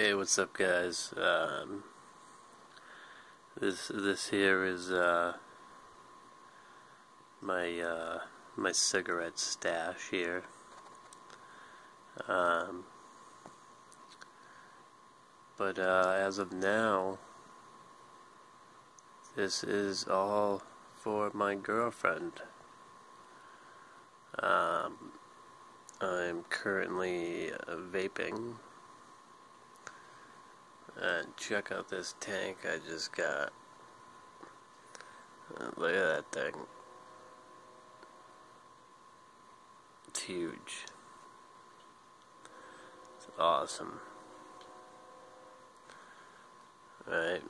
Hey, what's up, guys? This here is my cigarette stash here. But as of now, this is all for my girlfriend. I'm currently vaping. And check out this tank I just got. Look at that thing. It's huge. It's awesome. Alright.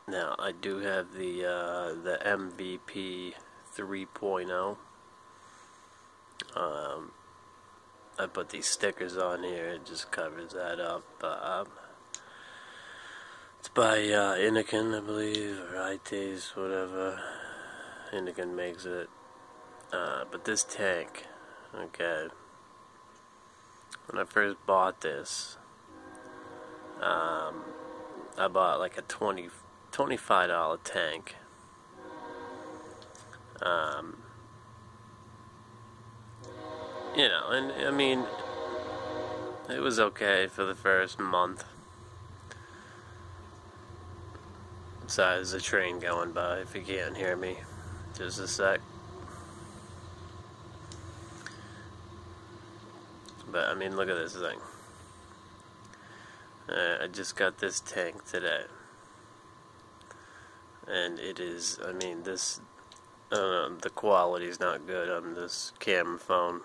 Now, I do have the MVP 3.0. I put these stickers on here, it just covers that up. It's by Inniken, I believe, or iTaste, whatever. Inniken makes it. But this tank, okay, when I first bought this, I bought like a $25 tank. You know, and I mean, it was okay for the first month. Besides the train going by, if you can't hear me, just a sec. But I mean, look at this thing. I just got this tank today. And it is, I mean, this, the quality's not good on this camera phone.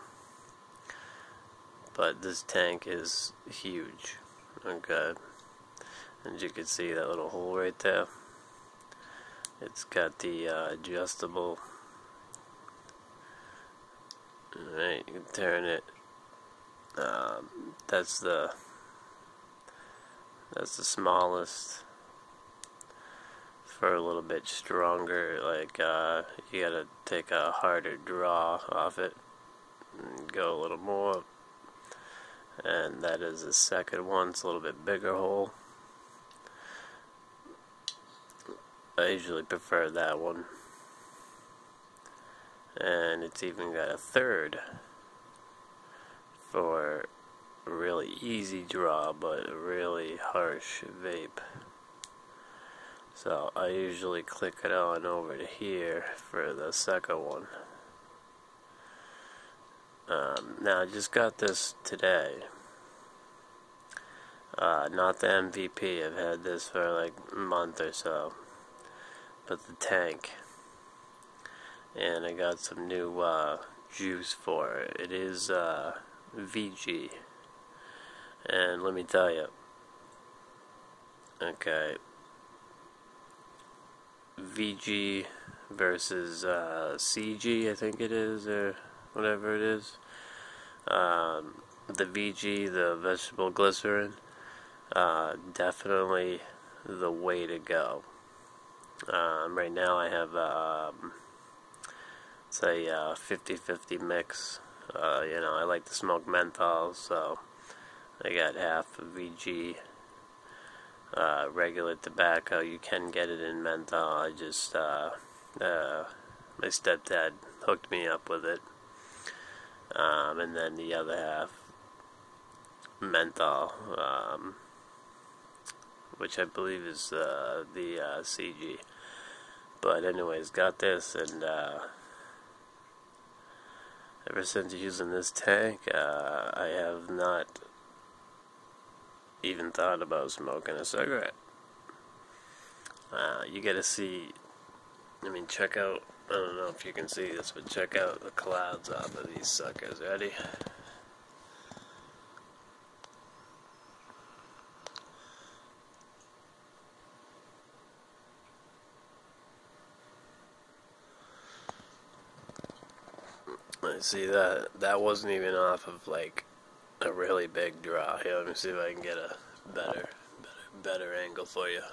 But this tank is huge, okay, and you can see that little hole right there. It's got the adjustable, alright, you can turn it. That's the smallest. For a little bit stronger, like you gotta take a harder draw off it and go a little more. And that is the second one. It's a little bit bigger hole. I usually prefer that one. And it's even got a third for a really easy draw but a really harsh vape. So I usually click it on over to here for the second one. Now I just got this today. Not the MVP. I've had this for like a month or so. But the tank. And I got some new juice for it. It is VG. And let me tell you. Okay. VG versus CG, I think it is, or whatever it is. The VG, the vegetable glycerin, definitely the way to go. Right now I have it's a 50-50 mix. You know, I like to smoke menthol, so I got half of VG. Regular tobacco, you can get it in menthol. I just my stepdad hooked me up with it. And then the other half menthol, which I believe is the CG. But anyways, got this, and ever since using this tank, I have not even thought about smoking a cigarette. You gotta see, I mean, check out, I don't know if you can see this, but check out the clouds off of these suckers. Ready? I see that wasn't even off of like a really big draw. Here, let me see if I can get a better angle for you.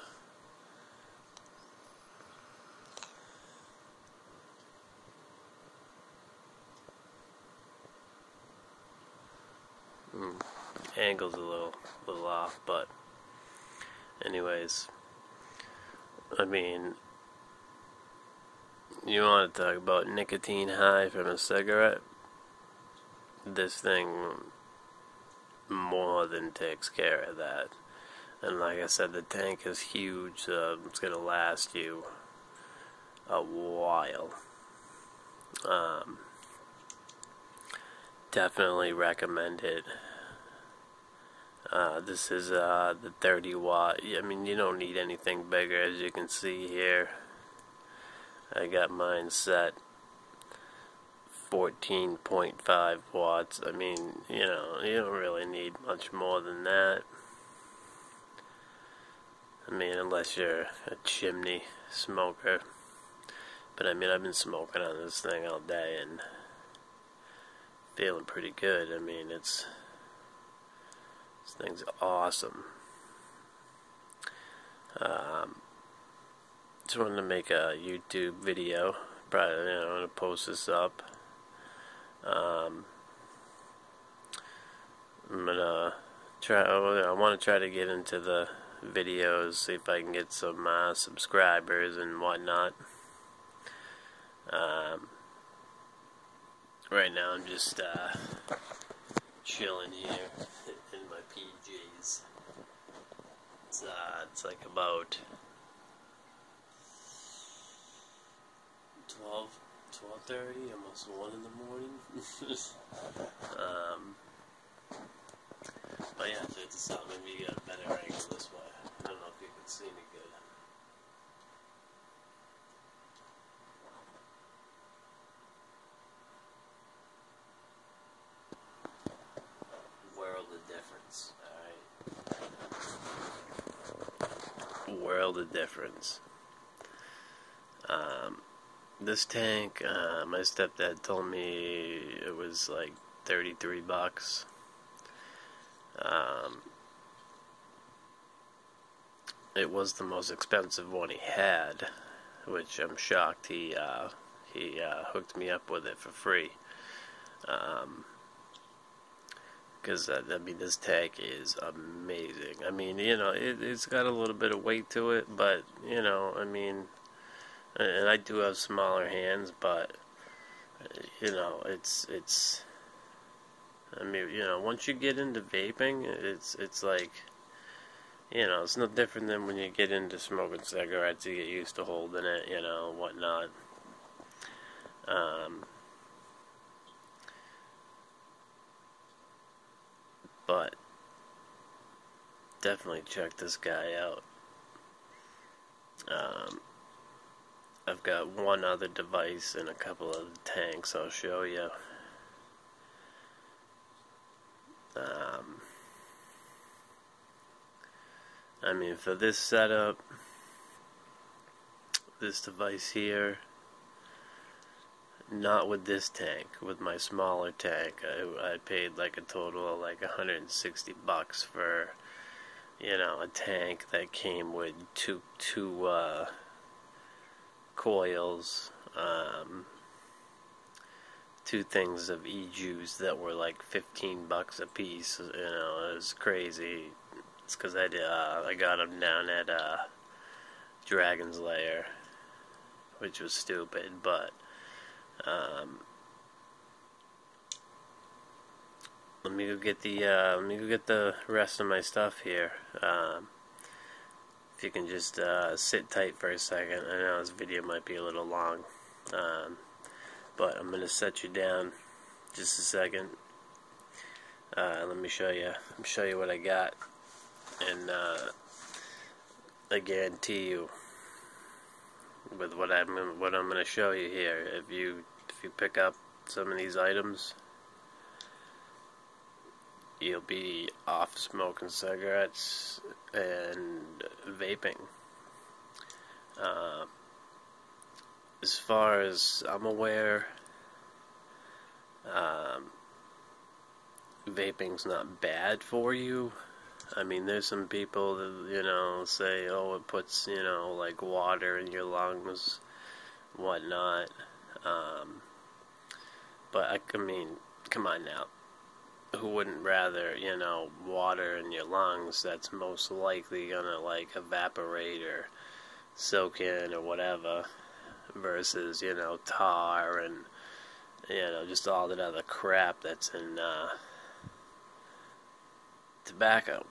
angle's a little off, but anyways, I mean, you want to talk about nicotine high from a cigarette? This thing more than takes care of that. And like I said, the tank is huge, so it's going to last you a while. Definitely recommend it. This is the 30 watt. I mean, you don't need anything bigger, as you can see here. I got mine set 14.5 watts. I mean, you don't really need much more than that. I mean, unless you're a chimney smoker. But I mean, I've been smoking on this thing all day and feeling pretty good. I mean, this thing's awesome. Just wanted to make a YouTube video. Probably, I'm gonna post this up. I'm gonna try. I want to try to get into the videos, see if I can get some subscribers and whatnot. Right now I'm just chilling here in my PJs. It's like about 12:30, almost 1 in the morning. But yeah, check this out. Maybe you got a better angle this way. I don't know if you can see me good. World of difference, alright? World of difference. This tank, my stepdad told me it was like $33. It was the most expensive one he had, which I'm shocked he hooked me up with it for free. Because I mean, this tank is amazing. I mean, it's got a little bit of weight to it, but I mean, and I do have smaller hands, but it's. I mean, once you get into vaping, it's like, it's no different than when you get into smoking cigarettes. You get used to holding it, whatnot. But definitely check this guy out. I've got one other device and a couple of tanks I'll show you. I mean, for this setup, this device here, not with this tank, with my smaller tank, I paid like a total of like $160 for, a tank that came with two coils, 2 things of e-juice that were like $15 a piece. It was crazy. It's because I got them down at Dragon's Lair, which was stupid, but let me go get the rest of my stuff here. If you can just sit tight for a second. I know this video might be a little long, but I'm gonna set you down just a second. Let me show you what I got, and I guarantee you, with what I'm gonna show you here, if you pick up some of these items, you'll be off smoking cigarettes and vaping. As far as I'm aware, vaping's not bad for you. I mean, there's some people that, say, oh, it puts, like water in your lungs, whatnot. But I mean, come on now. who wouldn't rather, you know, water in your lungs that's most likely gonna like evaporate or soak in or whatever, versus, you know, tar and, you know, just all that other crap that's in tobacco.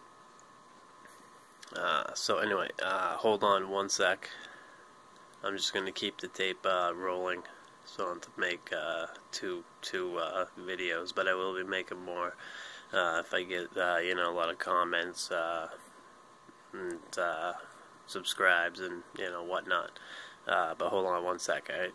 So anyway, hold on one sec. I'm just gonna keep the tape rolling, so I don't have to make two videos, but I will be making more if I get you know, a lot of comments and subscribes and, you know, whatnot. But hold on one sec, alright?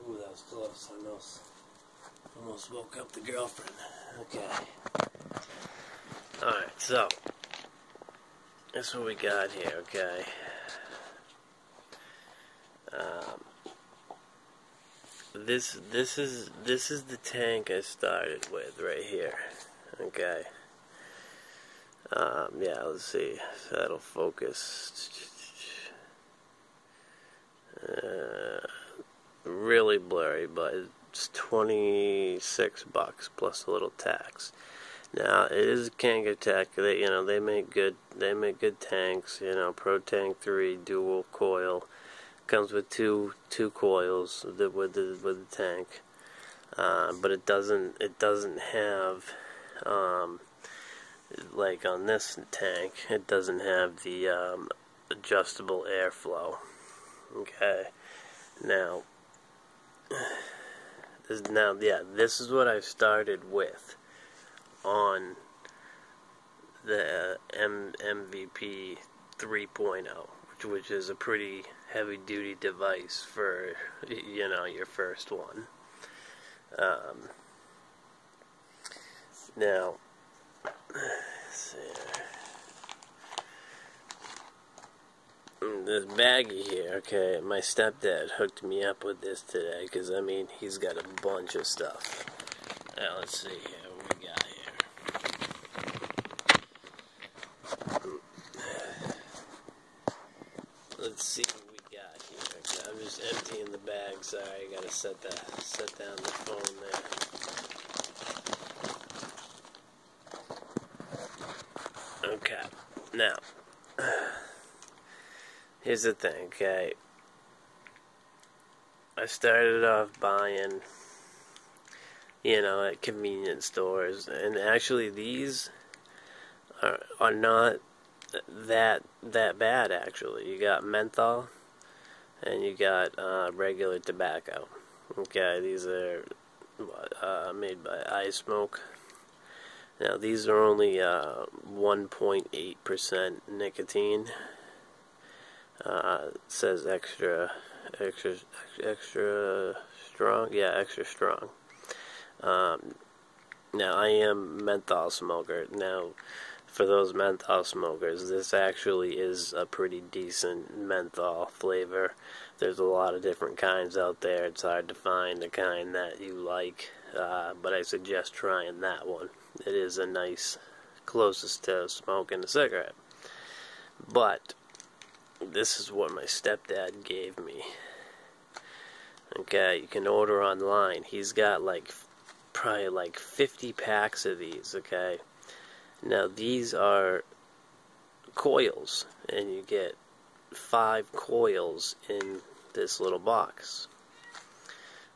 Ooh, that was close. I almost woke up the girlfriend. Okay. Alright, so that's what we got here, okay? This is the tank I started with right here. Okay. Yeah, let's see. So that'll focus. Really blurry, but it's $26 plus a little tax. Now it is a Kanga Tech. They, you know, they make good tanks. You know, Pro Tank 3 dual coil comes with two coils with the tank, but it doesn't have like on this tank, it doesn't have the adjustable airflow. Okay, now this is what I started with on the MVP 3.0, which is a pretty heavy duty device for, you know, your first one. Now, let's see here. This baggie here, okay, my stepdad hooked me up with this today, because, I mean, he's got a bunch of stuff. Now, let's see here, what we got here. Let's see what we got here. Okay, I'm just emptying the bag. Sorry, I gotta set down the phone there. Okay, now here's the thing. Okay, I started off buying, you know, at convenience stores, and actually these are not that bad. Actually, you got menthol and you got regular tobacco. Okay, these are made by iSmoke. Now these are only 1.8% nicotine. It says extra strong. Yeah, extra strong. Now I am menthol smoker. Now, for those menthol smokers, this actually is a pretty decent menthol flavor. There's a lot of different kinds out there. It's hard to find the kind that you like. but I suggest trying that one. It is a nice closest to smoking a cigarette. But this is what my stepdad gave me. Okay, you can order online. He's got like probably like 50 packs of these, okay? Now these are coils, and you get 5 coils in this little box.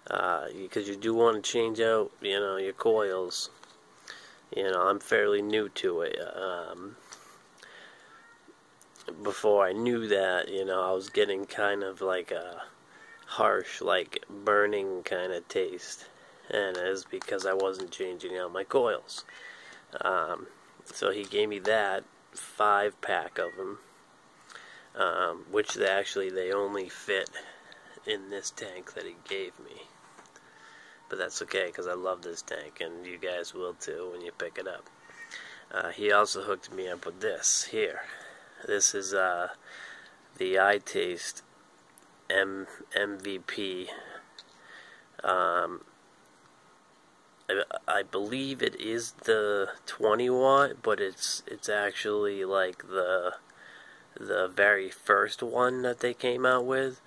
Because you do want to change out, your coils. I'm fairly new to it. Before I knew that, I was getting kind of like a harsh, like burning kind of taste. And it is because I wasn't changing out my coils. So he gave me that 5-pack of them, which they only fit in this tank that he gave me. But that's okay, because I love this tank, and you guys will too when you pick it up. He also hooked me up with this here. This is the iTaste MVP. I believe it is the 20 watt, but it's actually like the very first one that they came out with.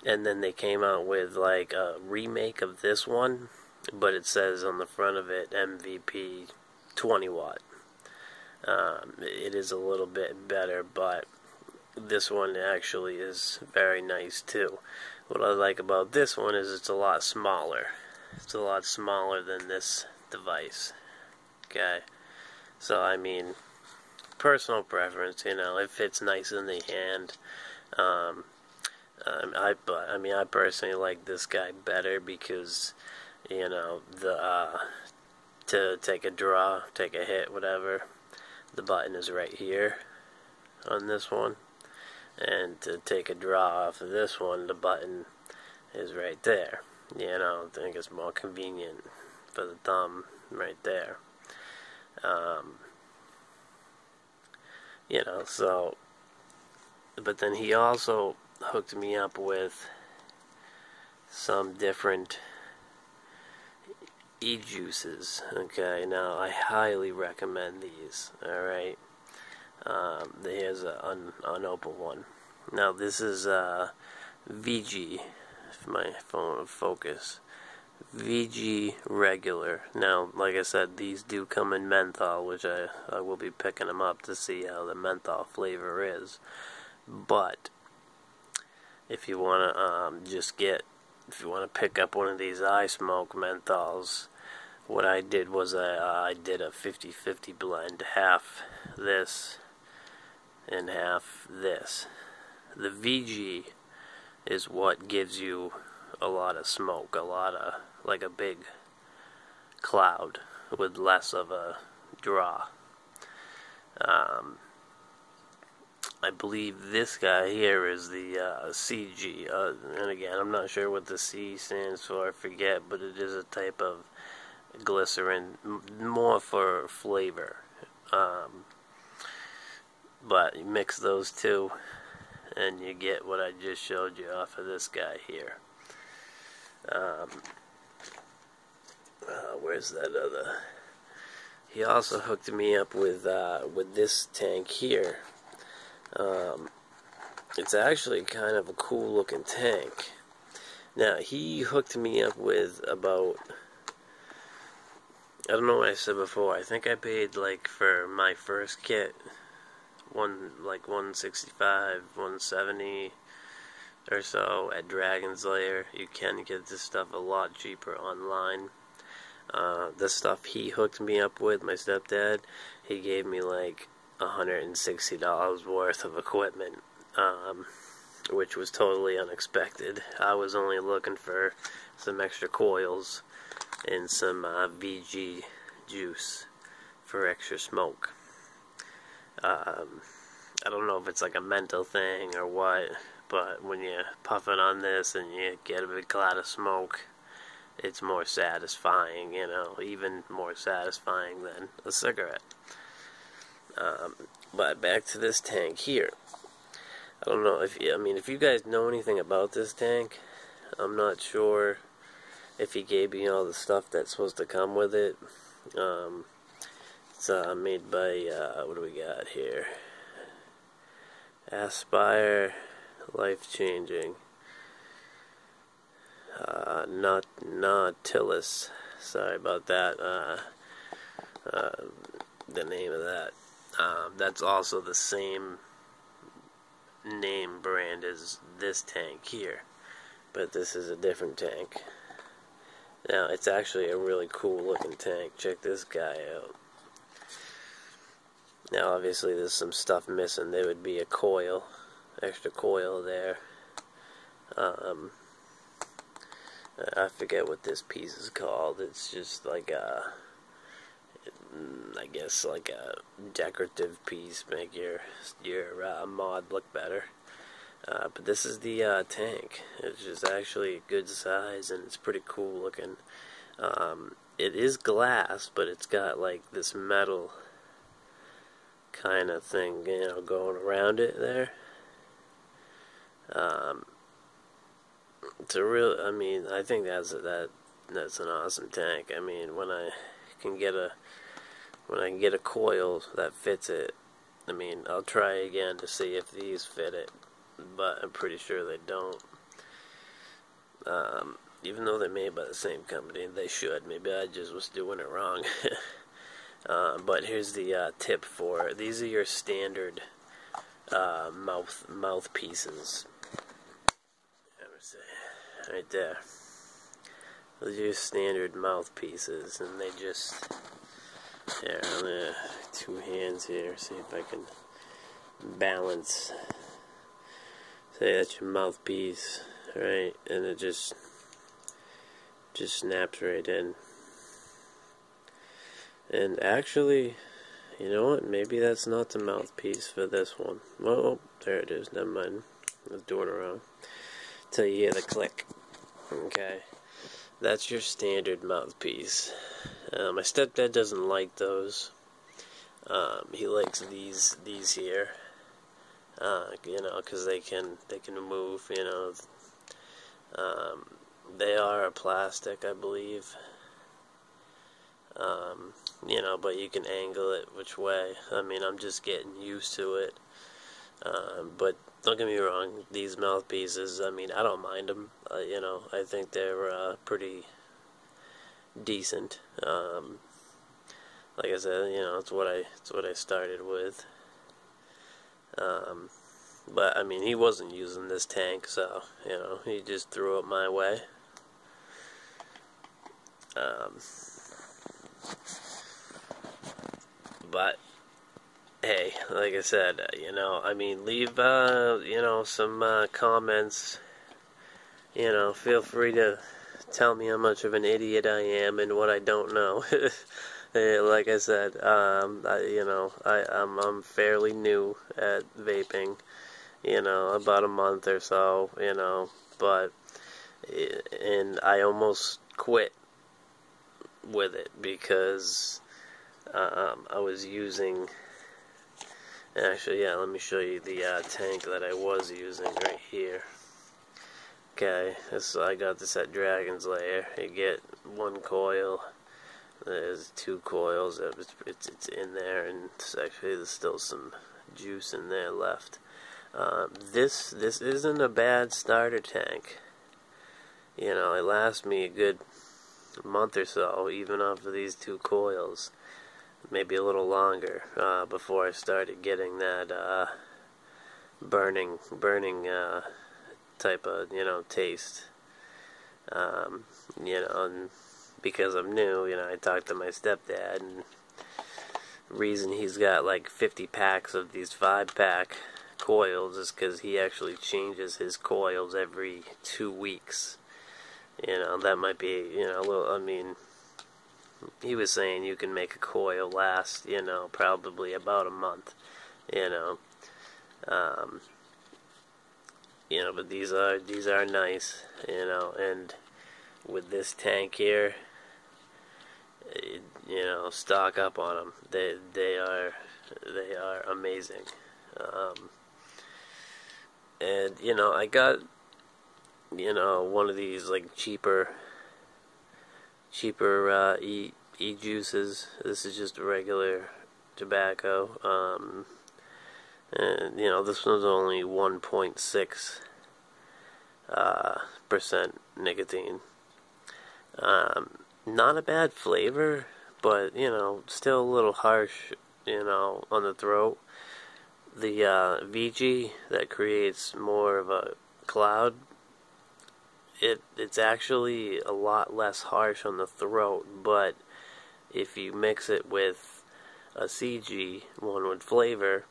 And then they came out with like a remake of this one, but it says on the front of it MVP 20 watt. It is a little bit better, but this one actually is very nice too. What I like about this one is it's a lot smaller. It's a lot smaller than this device. Okay, so I mean, personal preference. It fits nice in the hand. I personally like this guy better because, to take a draw, take a hit, whatever, the button is right here on this one, and to take a draw off of this one, the button is right there. I think it's more convenient for the thumb right there. So, but then he also hooked me up with some different e-juices. Okay, now I highly recommend these. Alright, here's an unopened one. Now this is VG, if my phone will focus, VG regular. Now, like I said, these do come in menthol, which I will be picking them up to see how the menthol flavor is. But if you want to if you want to pick up one of these I Smoke menthols, what I did was I did a 50-50 blend, half this and half this. The VG is what gives you a lot of smoke, like a big cloud with less of a draw. I believe this guy here is the CG, and again, I'm not sure what the C stands for, I forget, but it is a type of glycerin, more for flavor. But you mix those two, and you get what I just showed you off of this guy here. Where's that other? He also hooked me up with this tank here. It's actually kind of a cool looking tank. Now, he hooked me up with about, I don't know what I said before, I think I paid like for my first kit $165, $170 or so at Dragon's Lair. You can get this stuff a lot cheaper online. The stuff he hooked me up with, my stepdad, he gave me like $160 worth of equipment, which was totally unexpected. I was only looking for some extra coils and some VG juice for extra smoke. I don't know if it's like a mental thing or what, but when you puff it on this and you get a big cloud of smoke, it's more satisfying, even more satisfying than a cigarette. But back to this tank here. I don't know if you guys know anything about this tank. I'm not sure if he gave me all the stuff that's supposed to come with it. It's made by, what do we got here? Aspire Life Changing. Nautilus. Sorry about that. The name of that. That's also the same name brand as this tank here, but this is a different tank. Now, it's actually a really cool looking tank. Check this guy out. Now, obviously, there's some stuff missing. There would be a coil, extra coil there. I forget what this piece is called. It's just like I guess like a decorative piece, make your mod look better. But this is the tank. It's just actually a good size, and it's pretty cool looking. It is glass, but it's got like this metal kind of thing, going around it there. It's a real. I mean, I think that's an awesome tank. I mean, when I can get a coil that fits it, I mean, I'll try again to see if these fit it, but I'm pretty sure they don't. Even though they're made by the same company, they should. Maybe I just was doing it wrong. But here's the tip for it. These are your standard mouthpieces. Right there. Those are your standard mouthpieces, and they just... Here, I'm gonna... 2 hands here, see if I can balance. Say that's your mouthpiece, right? And it just snaps right in. And actually, you know what? Maybe that's not the mouthpiece for this one. Oh, there it is. Never mind. I was doing it wrong. Till you hear the click. Okay. That's your standard mouthpiece. My stepdad doesn't like those. He likes these here. Because they can move. They are a plastic, I believe. But you can angle it which way. I mean, I'm just getting used to it. But don't get me wrong, these mouthpieces, I mean, I don't mind them. I think they're pretty decent. Like I said, it's what I started with. But I mean, he wasn't using this tank, so he just threw it my way. But hey, like I said, I mean, leave some comments. Feel free to tell me how much of an idiot I am and what I don't know. Like I said, I'm fairly new at vaping. About a month or so. And I almost quit with it because I was using. Actually, yeah, let me show you the tank that I was using right here. Okay, I got this at Dragon's Lair. You get 1 coil. There's 2 coils. It's in there, and there's still some juice in there left. This isn't a bad starter tank. It lasts me a good month or so, even off of these 2 coils. Maybe a little longer before I started getting that burning type of taste. And because I'm new, I talked to my stepdad, and the reason he's got like 50 packs of these 5-pack coils is because he actually changes his coils every 2 weeks. That might be a little. I mean, he was saying you can make a coil last, probably about a month, but these are nice, and with this tank here, stock up on them. They are amazing, and I got one of these like cheaper cheaper e-juices. This is just a regular tobacco. And, you know, this one's only 1.6 percent nicotine. Not a bad flavor, but, you know, still a little harsh, you know, on the throat. The VG that creates more of a cloud, it's actually a lot less harsh on the throat, but if you mix it with a CG, one with flavor,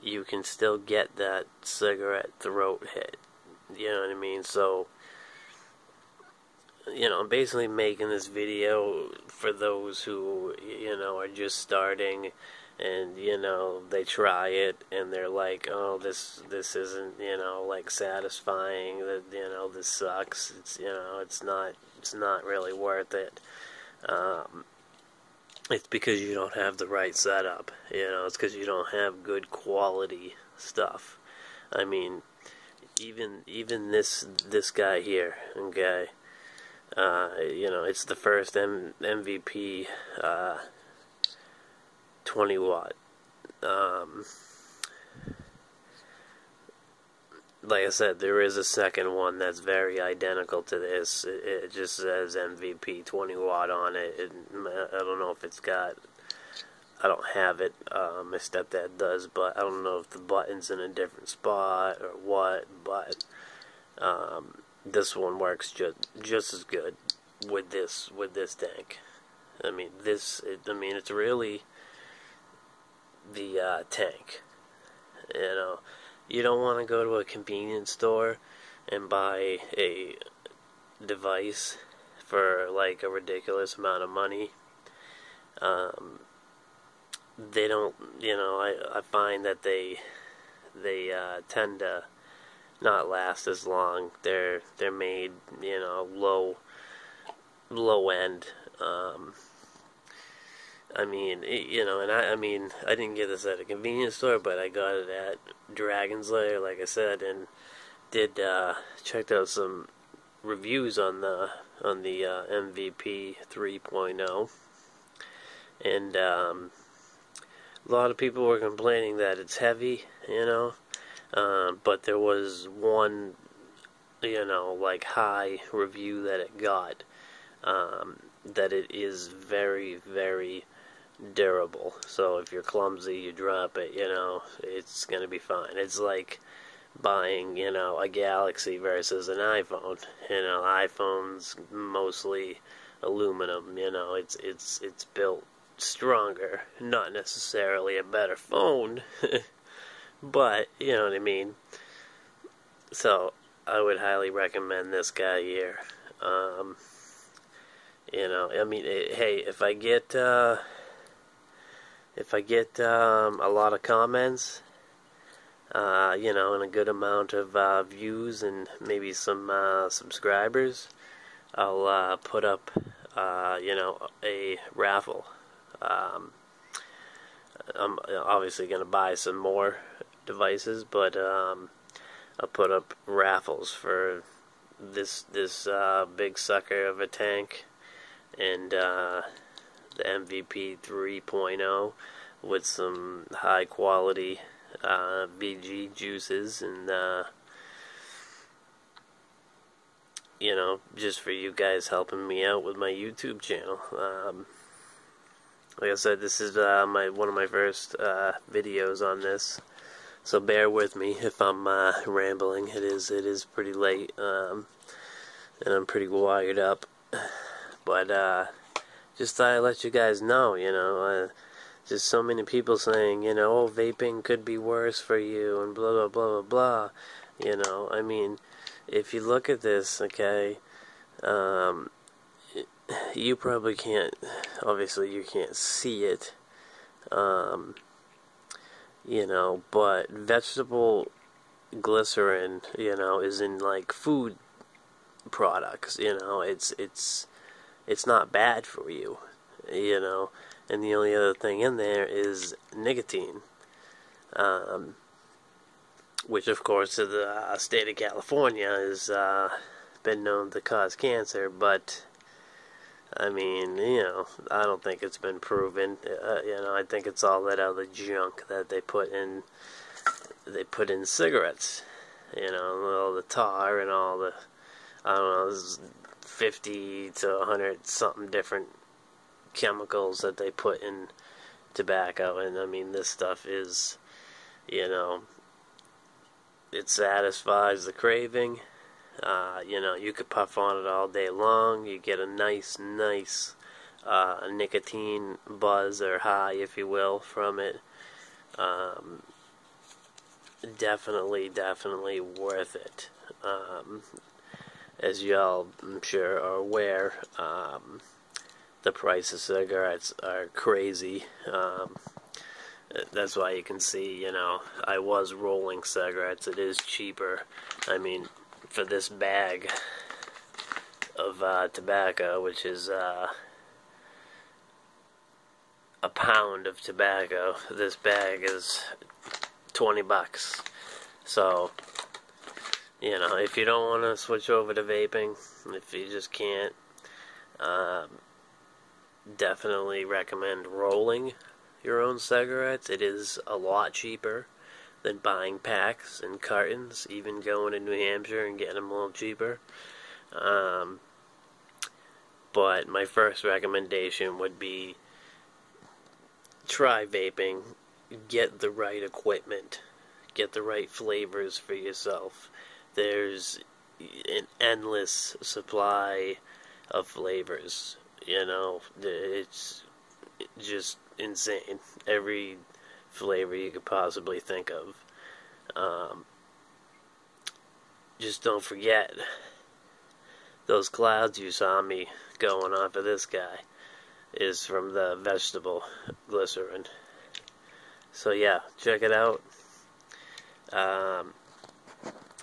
you can still get that cigarette throat hit. You know what I mean? So, you know, I'm basically making this video for those who, you know, are just starting, and, you know, they try it and they're like, oh, this isn't, you know, like satisfying, that, you know, this sucks, it's, you know, it's not really worth it. It's because you don't have the right setup, you know, it's because you don't have good quality stuff. I mean, even this guy here, okay, you know, it's the first MVP 20 watt. Like I said, there is a second one that's very identical to this. It just says MVP 20 watt on it. I don't know if it's got, I don't have it, my stepdad does, but I don't know if the button's in a different spot or what, but this one works just as good with this tank. I mean, it's really the tank. You know, you don't want to go to a convenience store and buy a device for like a ridiculous amount of money. They don't, you know, I find that they tend to not last as long. They're made, you know, low end. I mean, you know, and I mean, I didn't get this at a convenience store, but I got it at Dragon's Lair, like I said, and did checked out some reviews on the MVP 3.0, and a lot of people were complaining that it's heavy, you know, but there was one, you know, like high review that it got, that it is very, very durable. So if you're clumsy, you drop it, you know, it's gonna be fine. It's like buying, you know, a Galaxy versus an iPhone. You know, iPhone's mostly aluminum, you know, it's built stronger, not necessarily a better phone, but you know what I mean. So I would highly recommend this guy here. You know, I mean, hey, if I get a lot of comments, you know, and a good amount of views and maybe some subscribers, I'll put up, you know, a raffle. I'm obviously going to buy some more devices, but I'll put up raffles for this big sucker of a tank and the MVP 3.0 with some high quality VG juices, and you know, just for you guys helping me out with my YouTube channel. Like I said, this is one of my first videos on this, so bear with me if I'm rambling. It is pretty late, and I'm pretty wired up. But just thought I'd let you guys know, you know, just so many people saying, you know, oh, vaping could be worse for you, and blah, blah, blah, blah, blah. You know, I mean, if you look at this, okay, you probably can't, obviously you can't see it, you know, but vegetable glycerin, you know, is in, like, food products, you know, it's not bad for you, you know, and the only other thing in there is nicotine, which of course in the state of California has been known to cause cancer, but I mean, I don't think it's been proven. I think it's all that other junk that they put in cigarettes. All the tar and all the, I don't know, there's 50 to 100 something different chemicals that they put in tobacco. And I mean, this stuff is, it satisfies the craving. You could puff on it all day long. You get a nice nicotine buzz or high, if you will, from it. Definitely worth it. As y'all, I'm sure, are aware, the price of cigarettes are crazy. That's why you can see, I was rolling cigarettes. It is cheaper. I mean, for this bag of tobacco, which is a pound of tobacco, this bag is $20. So, if you don't want to switch over to vaping, if you just can't, definitely recommend rolling your own cigarettes. It is a lot cheaper than buying packs and cartons, even going to New Hampshire and getting them a little cheaper. But my first recommendation would be try vaping, get the right equipment, get the right flavors for yourself. There's an endless supply of flavors, it's just insane. Every flavor you could possibly think of. Just don't forget, those clouds you saw me going off of this guy is from the vegetable glycerin. So yeah, check it out.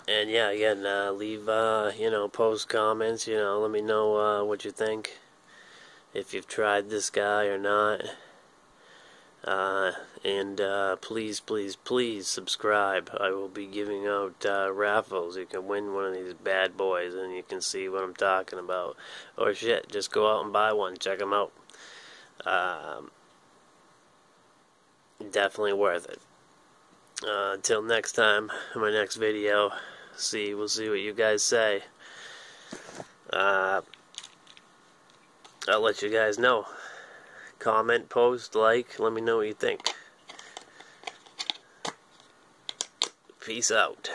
And yeah, again, leave, post comments, let me know what you think, if you've tried this guy or not. And please subscribe. I will be giving out raffles. You can win one of these bad boys, and you can see what I'm talking about. Or shit, just go out and buy one. Check them out. Definitely worth it. Until next time, my next video. We'll see what you guys say. I'll let you guys know. Comment, post, like, let me know what you think. Peace out.